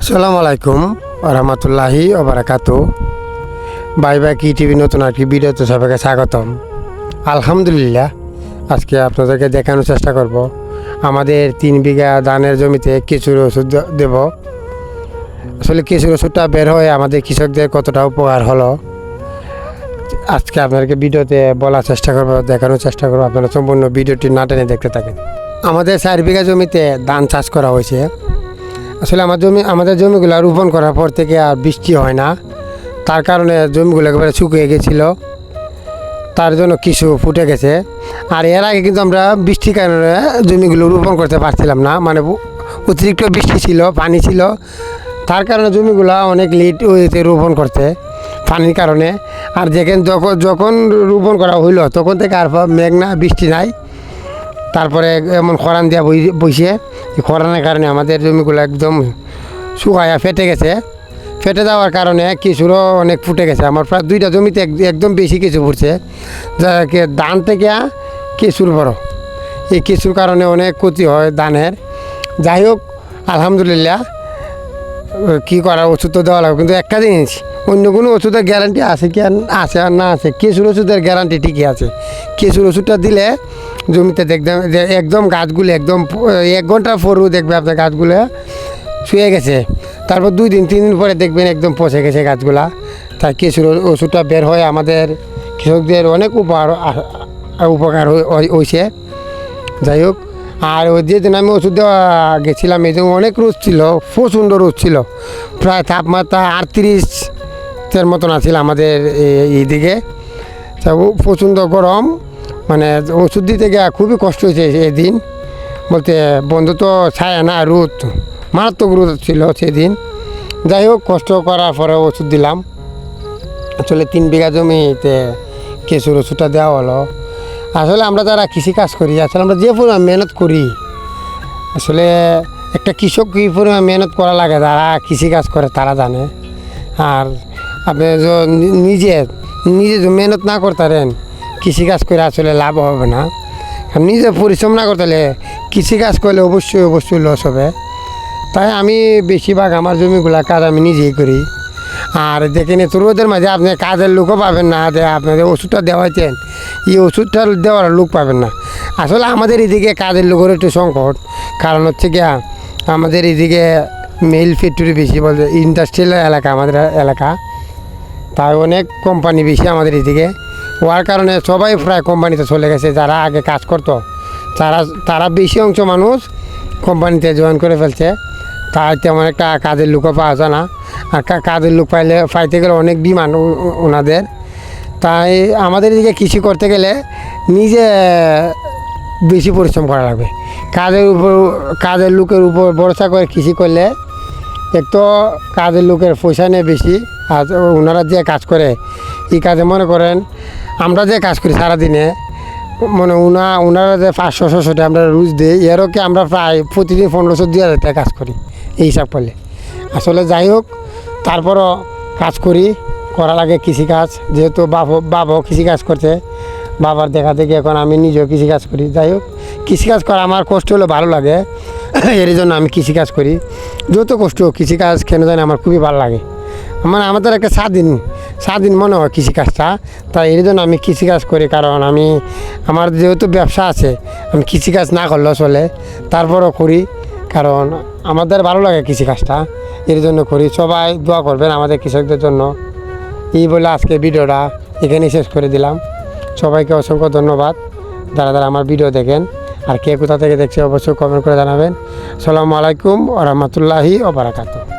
আসসালামু আলাইকুম রহমতুল্লাহি ওবারাকাতু। বাই বাই কি টিভি নতুন একটি ভিডিওতে সবাইকে স্বাগতম। আলহামদুলিল্লাহ, আজকে আপনাদেরকে দেখানোর চেষ্টা করব আমাদের 3 বিঘা ধানের জমিতে কেঁচুর ওষুধ দেব। আসলে কেঁচুর ওষুধটা বের হয়ে আমাদের কৃষকদের কতটা উপকার হলো আজকে আপনাদেরকে ভিডিওতে বলার চেষ্টা করব, দেখানোর চেষ্টা করব। আপনারা সম্পূর্ণ ভিডিওটি না টেনে দেখতে থাকেন। আমাদের 4 বিঘা জমিতে ধান চাষ করা হয়েছে। আসলে আমাদের জমিগুলো রোপণ করার পর থেকে আর বৃষ্টি হয় না, তার কারণে জমিগুলো একেবারে শুকিয়ে গেছিল, তার জন্য কিছু ফুটে গেছে। আর এর আগে কিন্তু আমরা বৃষ্টির কারণে জমিগুলো রোপণ করতে পারছিলাম না, মানে অতিরিক্ত বৃষ্টি ছিল, পানি ছিল, তার কারণে জমিগুলো অনেক লেট হয়েছে রোপণ করতে পানির কারণে। আর যখন রোপণ করা হইলো তখন থেকে আর মেঘ না, বৃষ্টি নাই, তারপরে এমন খরান দেওয়া বইছে। এই খরানের কারণে আমাদের জমিগুলো একদম শুকায়া ফেটে গেছে। ফেটে যাওয়ার কারণে কিছুরও অনেক ফুটে গেছে। আমার প্রায় 2টা জমিতে একদম বেশি কিছু ফুটছে, যাকে ধান থেকে কেঁচুর বড়। এই কেঁচুর কারণে অনেক ক্ষতি হয় ধানের। যাই হোক, আলহামদুলিল্লাহ, কী করার, ওষুধ তো দেওয়া লাগবে। কিন্তু একটা জিনিস, অন্য কোনো ওষুধের গ্যারান্টি আছে কি আছে আর না আছে, কেঁচুর ওষুধের গ্যারান্টি ঠিকই আছে। কেঁচুর ওষুধটা দিলে জমিতে দেখবেন যে একদম গাছগুলো একদম 1 ঘন্টা পরেও দেখবে আপনার গাছগুলো শুয়ে গেছে। তারপর 2 দিন 3 দিন পরে দেখবেন একদম পচে গেছে গাছগুলা। তাই কেঁচুর ওষুধটা বের হয়ে আমাদের কৃষকদের অনেক উপকার হয়েছে। যাই হোক, আর ওই যেদিন আমি ওষুধ দেওয়া গেছিলাম এই জন্য অনেক রোদ ছিল, প্রচণ্ড রোদ ছিল, প্রায় তাপমাত্রা 38-এর মতন আছিল আমাদের এইদিকে। প্রচণ্ড গরম, মানে ওষুধ দিতে গিয়ে খুবই কষ্ট হয়েছে সেদিন। বলতে বন্ধু তো ছায়া না, রোদ, মারাত্মক রোদ ছিল সেদিন। যাই হোক, কষ্ট করার পরে ওষুধ দিলাম। আসলে 3 বিঘা জমিতে কেঁচুর ওষুধটা দেওয়া হলো। আসলে আমরা যারা কৃষিকাজ করি, আসলে আমরা যে পরিমাণ মেহনত করি, আসলে একটা কৃষক কী পরিমাণ মেহনত করা লাগে, যারা কৃষিকাজ করে তারা জানে। আর আপনি নিজে মেহনত না করতেন কৃষিকাজ করে আসলে লাভ হবে না। নিজে পরিশ্রম না করতে হলে কৃষিকাজ করলে অবশ্যই লস হবে। তাই আমি বেশিরভাগ আমার জমিগুলা কাজ আমি নিজেই করি। আর দেখেন, এত রোদের মাঝে আপনি কাজের লোকও পাবেন না, আপনাদের ওষুধটা দেওয়াইছেন, এই ওষুধটা দেওয়ার লোক পাবেন না। আসলে আমাদের এদিকে কাজের লোকের একটু সংকট, কারণ হচ্ছে গিয়া আমাদের এদিকে মিল ফ্যাক্টরি বেশি, বলতে ইন্ডাস্ট্রিয়াল এলাকা আমাদের এলাকা, তাই অনেক কোম্পানি বেশি আমাদের এদিকে। হওয়ার কারণে সবাই প্রায় কোম্পানিতে চলে গেছে। যারা আগে কাজ করতো তারা বেশি অংশ মানুষ কোম্পানিতে জয়েন করে ফেলছে। তাই তেমন একটা কাজের লোকও পাওয়া যায় না। আর কাজের লোক পাইতে গেলে অনেক ডিমান্ড ওনাদের। তাই আমাদের এদিকে কৃষি করতে গেলে নিজে বেশি পরিশ্রম করা লাগবে। কাজের লোকের উপর ভরসা করে কৃষি করলে এক তো কাজের লোকের পয়সা নেই বেশি, আর ওনারা যে কাজ করে এই কাজে মনে করেন আমরা যে কাজ করি সারাদিনে, মানে ওনারা যে 500-600 টাকা আমরা রোজ দিই, এরও কি আমরা প্রায় প্রতিদিন 1500-2000 টাকা কাজ করি এই হিসাব করলে। আসলে যাই হোক, তারপরও কাজ করা লাগে কৃষিকাজ, যেহেতু বাবাও কৃষিকাজ করছে, বাবার দেখা দেখি এখন আমি নিজেও কৃষিকাজ করি। যাই হোক, কৃষিকাজ করা আমার কষ্ট হলে ভালো লাগে, এর জন্য আমি কৃষিকাজ করি। যত কষ্ট হোক কৃষিকাজ কেন জানি আমার খুবই ভালো লাগে। মানে আমাদের একটা স্বাধীন মনে হয় কৃষিকাজটা, তাই এর জন্য আমি কৃষিকাজ করি। কারণ আমার যেহেতু ব্যবসা আছে, আমি কৃষিকাজ না করলেও চলে, তারপরও করি, কারণ আমাদের ভালো লাগে কৃষিকাজটা, এর জন্য করি। সবাই দোয়া করবেন আমাদের কৃষকদের জন্য। এই বলে আজকে ভিডিওটা এখানেই শেষ করে দিলাম। সবাইকে অসংখ্য ধন্যবাদ যারা আমার ভিডিও দেখেন। আর কে কোথা থেকে দেখছে অবশ্যই কমেন্ট করে জানাবেন। আসসালামু আলাইকুম ওয়া রাহমাতুল্লাহি ওয়া বারাকাতুহু।